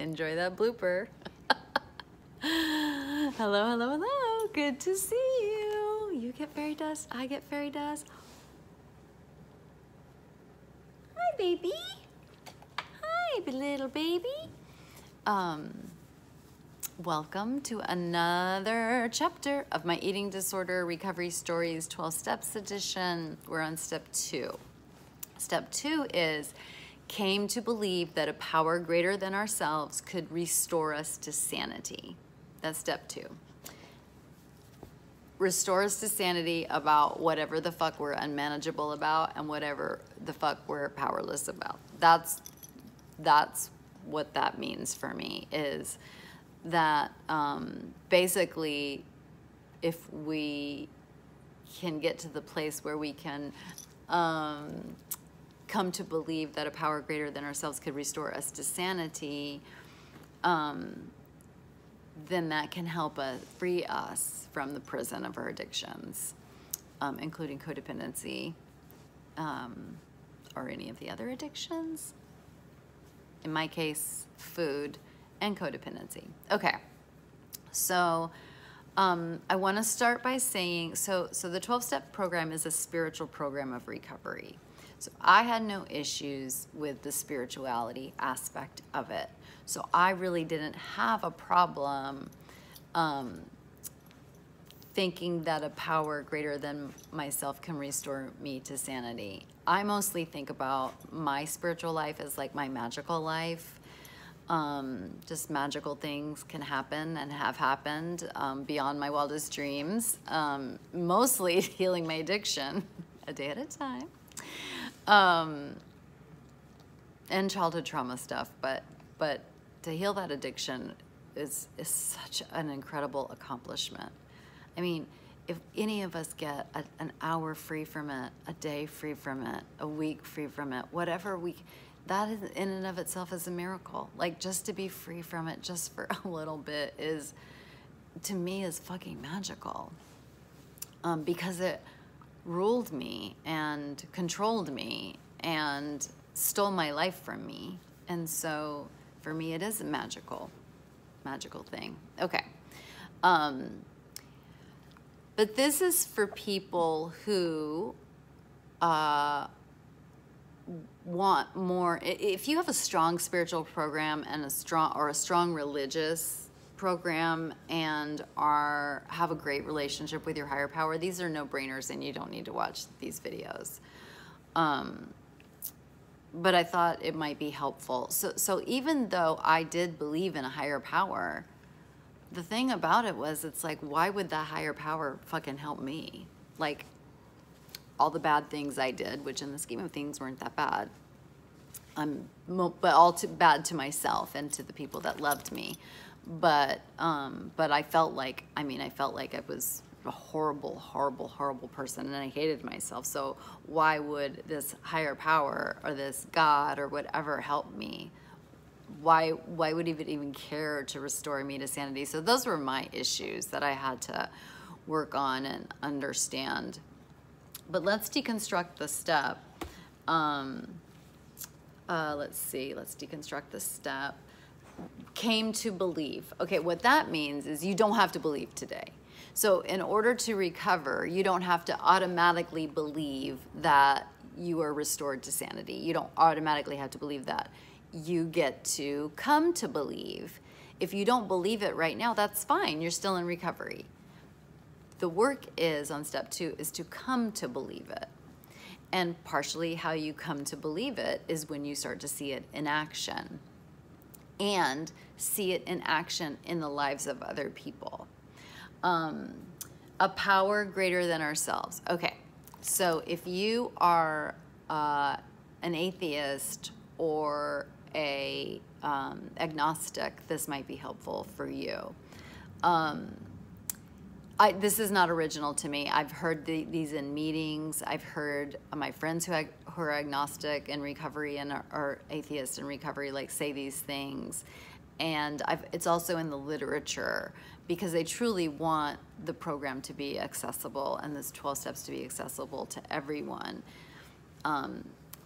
Enjoy that blooper. Hello, hello, hello. Good to see you. You get fairy dust, I get fairy dust. Hi, baby. Hi, little baby. Welcome to another chapter of my Eating Disorder Recovery Stories 12 Steps edition. We're on step 2. Step 2 is came to believe that a power greater than ourselves could restore us to sanity. That's step 2. Restore us to sanity about whatever the fuck we're unmanageable about and whatever the fuck we're powerless about. That's what that means for me, is that basically if we can get to the place where we can come to believe that a power greater than ourselves could restore us to sanity, then that can help us free us from the prison of our addictions, including codependency, or any of the other addictions. In my case, food and codependency. Okay, so I want to start by saying, so the 12-step program is a spiritual program of recovery. So I had no issues with the spirituality aspect of it. So I really didn't have a problem thinking that a power greater than myself can restore me to sanity. I mostly think about my spiritual life as like my magical life. Just magical things can happen and have happened beyond my wildest dreams. Mostly healing my addiction a day at a time. And childhood trauma stuff, but to heal that addiction is such an incredible accomplishment. I mean, if any of us get an hour free from it, a day free from it, a week free from it, whatever that is, in and of itself is a miracle. Like, just to be free from it just for a little bit is, to me, is fucking magical. Because it ruled me and controlled me and stole my life from me. And so for me, it is a magical thing. Okay. But this is for people who want more. If you have a strong spiritual program and a strong religious program and have a great relationship with your higher power, these are no-brainers and you don't need to watch these videos. But I thought it might be helpful. So even though I did believe in a higher power, the thing about it was, it's like, why would that higher power fucking help me? Like, all the bad things I did, which in the scheme of things weren't that bad, but all too bad to myself and to the people that loved me. But I felt like, I was a horrible, horrible, horrible person, and I hated myself. So why would this higher power or this God or whatever help me? Why would it even care to restore me to sanity? So those were my issues that I had to work on and understand. But let's deconstruct the step. Let's see, let's deconstruct the step. Came to believe. Okay, what that means is you don't have to believe today. So in order to recover, you don't have to automatically believe that you are restored to sanity. You don't automatically have to believe that. You get to come to believe. If you don't believe it right now, that's fine. You're still in recovery. The work is, on step 2, is to come to believe it. And partially how you come to believe it is when you start to see it in action. And see it in action in the lives of other people. A power greater than ourselves. Okay, so if you are an atheist or a agnostic, this might be helpful for you. This is not original to me. I've heard these in meetings. I've heard my friends who are agnostic in recovery and are atheists in recovery say these things. And it's also in the literature, because they truly want the program to be accessible and this 12 steps to be accessible to everyone.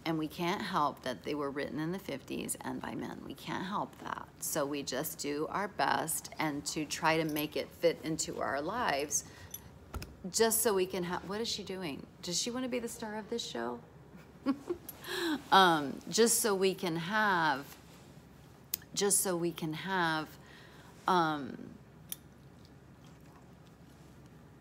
And we can't help that they were written in the 50s and by men. We can't help that. So we just do our best and to try to make it fit into our lives just so we can have, what is she doing? Does she want to be the star of this show? Just so we can have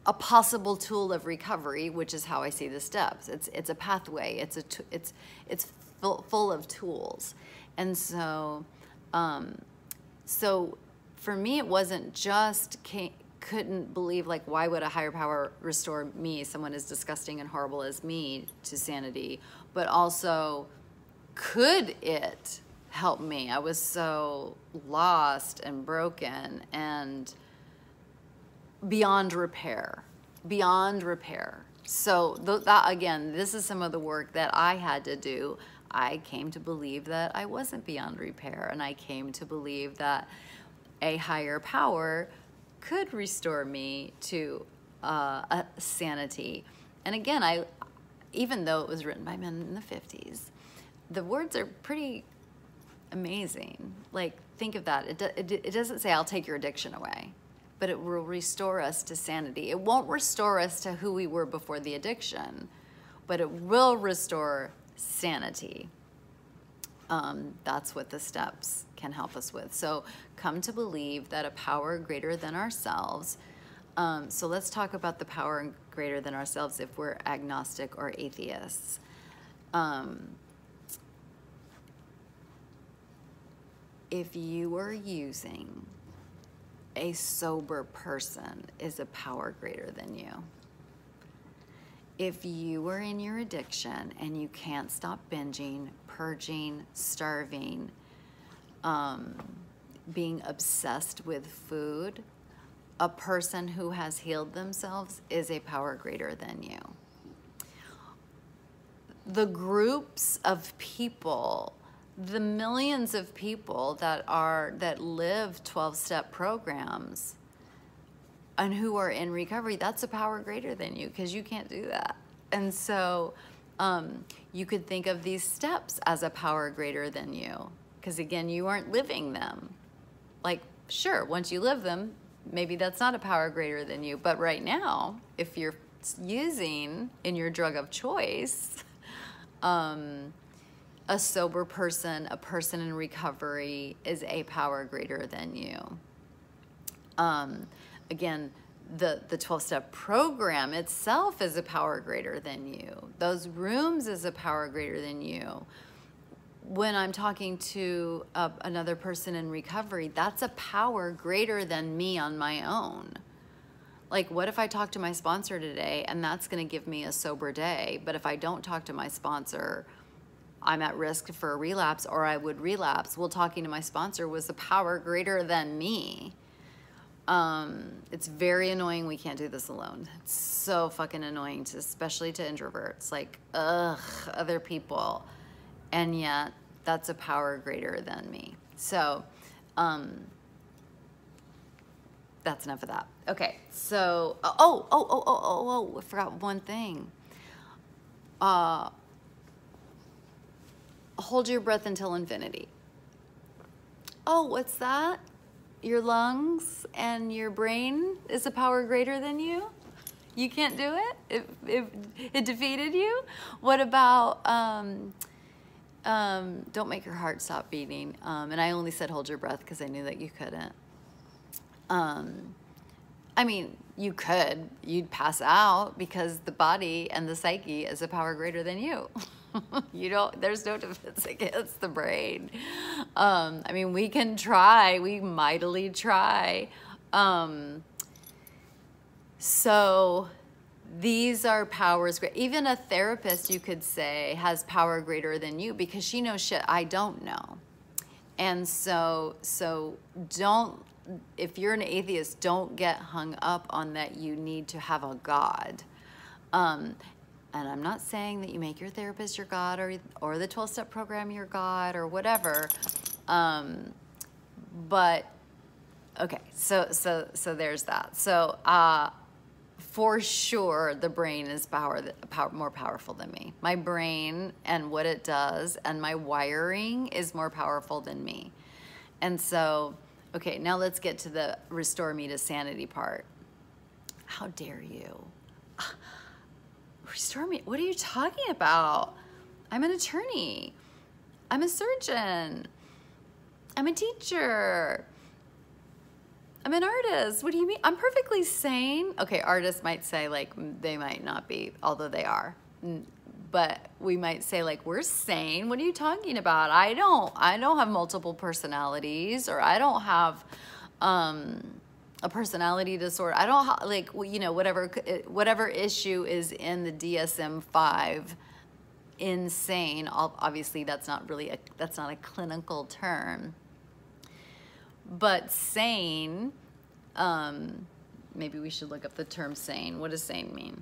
a possible tool of recovery, which is how I see the steps. It's a pathway. It's full of tools, and so so for me, it wasn't just couldn't believe, like, why would a higher power restore me, someone as disgusting and horrible as me, to sanity, but also could it help me? I was so lost and broken and beyond repair. So that, again, this is some of the work that I had to do. I came to believe that I wasn't beyond repair, and I came to believe that a higher power could restore me to a sanity. And again, even though it was written by men in the 50s, the words are pretty amazing. Like, think of that. It doesn't say, I'll take your addiction away, but it will restore us to sanity. It won't restore us to who we were before the addiction, but it will restore sanity. That's what the steps can help us with. So come to believe that a power greater than ourselves. So let's talk about the power greater than ourselves if we're agnostic or atheists. If you are using a sober person is a power greater than you. If you are in your addiction and you can't stop binging, purging, starving, being obsessed with food, a person who has healed themselves is a power greater than you. The groups of people, the millions of people that live 12-step programs and who are in recovery, that's a power greater than you, because you can't do that. And so you could think of these steps as a power greater than you, because again, you aren't living them. Like, sure, once you live them, maybe that's not a power greater than you. But right now, if you're using in your drug of choice, a sober person, a person in recovery is a power greater than you. Again, the 12-step program itself is a power greater than you. Those rooms is a power greater than you. When I'm talking to another person in recovery, that's a power greater than me on my own. Like, what if I talk to my sponsor today and that's going to give me a sober day, but if I don't talk to my sponsor, I'm at risk for a relapse, or I would relapse? Well, talking to my sponsor was a power greater than me. It's very annoying. We can't do this alone. It's so fucking annoying, especially to introverts. Like, ugh, other people. And yet, that's a power greater than me. So, that's enough of that. Okay, so, I forgot one thing. Hold your breath until infinity. Oh, what's that? Your lungs and your brain is a power greater than you? You can't do it? It defeated you? What about, don't make your heart stop beating. And I only said hold your breath because I knew that you couldn't. I mean, you could. You'd pass out because the body and the psyche is a power greater than you. There's no defense against the brain. I mean, we can try, we mightily try. So these are powers. Even a therapist, you could say, has power greater than you because she knows shit I don't know. And so don't, if you're an atheist, don't get hung up on that you need to have a God. And I'm not saying that you make your therapist your God or the 12-step program your God or whatever. But okay, so there's that. So for sure, the brain is more powerful than me. My brain and what it does and my wiring is more powerful than me. And so, okay, now let's get to the restore me to sanity part. How dare you? Restore me? What are you talking about? I'm an attorney. I'm a surgeon. I'm a teacher. I'm an artist. What do you mean? I'm perfectly sane. Okay, artists might say like they might not be, although they are. But we might say like we're sane. What are you talking about? I don't have multiple personalities, or I don't have a personality disorder. I don't like, you know, whatever issue is in the DSM-5. Insane. Obviously, that's not a clinical term. But sane, maybe we should look up the term sane. What does sane mean?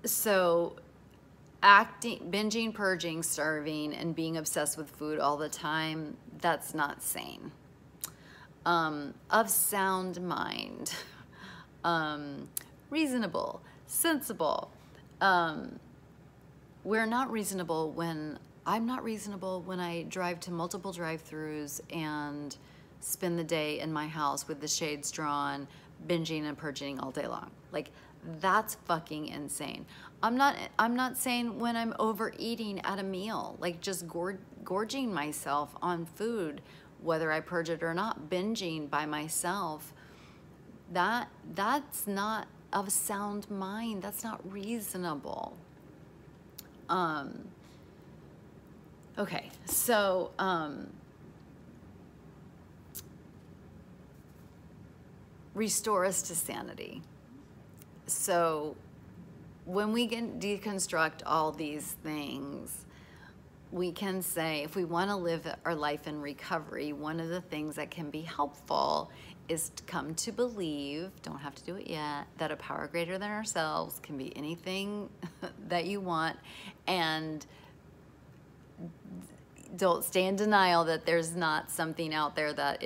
So binging, purging, starving, and being obsessed with food all the time, that's not sane. Of sound mind, reasonable, sensible. We're not reasonable when I'm not reasonable when I drive to multiple drive-thrus and spend the day in my house with the shades drawn, binging and purging all day long. Like, that's fucking insane. I'm not saying when I'm overeating at a meal, like just gorging myself on food, whether I purge it or not, binging by myself. That's not of sound mind. That's not reasonable. Okay, so restore us to sanity. So when we can deconstruct all these things, we can say if we want to live our life in recovery, one of the things that can be helpful is to come to believe, don't have to do it yet, that a power greater than ourselves can be anything that you want, and don't stay in denial that there's not something out there that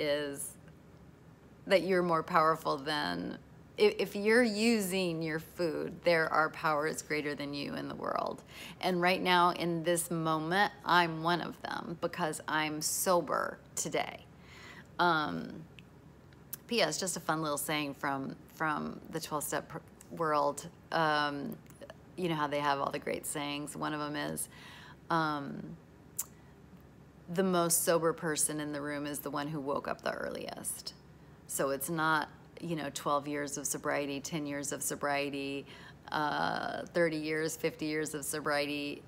you're more powerful than. If you're using your food, there are powers greater than you in the world. And right now, in this moment, I'm one of them because I'm sober today. P.S. Just a fun little saying from the 12-step world. You know how they have all the great sayings. One of them is, the most sober person in the room is the one who woke up the earliest. So it's not, 12 years of sobriety, 10 years of sobriety, 30 years, 50 years of sobriety.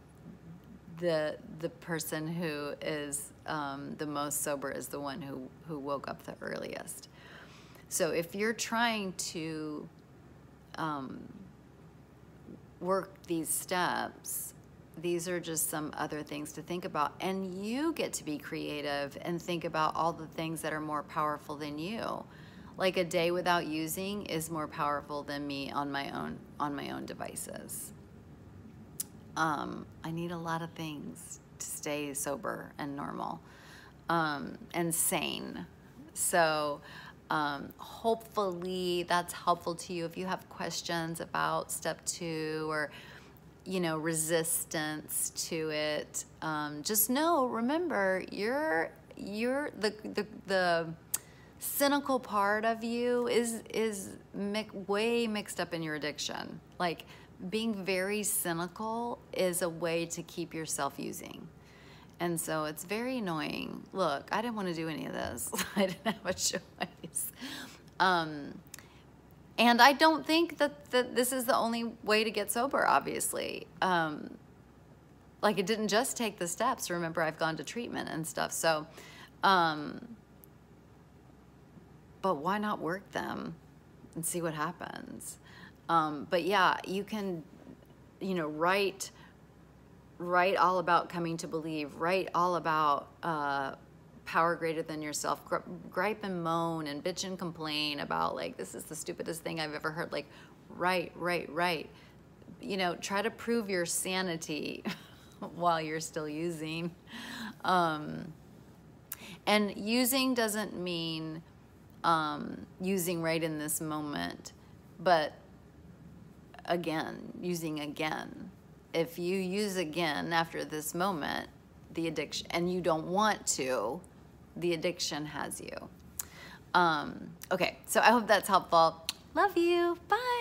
The person who is the most sober is the one who woke up the earliest. So if you're trying to work these steps, these are just some other things to think about. And you get to be creative and think about all the things that are more powerful than you. Like a day without using is more powerful than me on my own devices. I need a lot of things to stay sober and normal and sane. So hopefully that's helpful to you. If you have questions about step 2 or resistance to it, just remember, you're the cynical part of you is way mixed up in your addiction. Like, being very cynical is a way to keep yourself using. And so it's very annoying. Look, I didn't want to do any of this. I didn't have a choice. And I don't think that this is the only way to get sober, obviously. Like, it didn't just take the steps. Remember, I've gone to treatment and stuff. So, but why not work them and see what happens? But yeah, you can, write all about coming to believe, write all about power greater than yourself, gripe and moan and bitch and complain about, like, this is the stupidest thing I've ever heard. Like, write. Try to prove your sanity while you're still using. And using doesn't mean using right in this moment, but again, using again. If you use again after this moment, the addiction, and you don't want to, the addiction has you. Okay, so I hope that's helpful. Love you. Bye.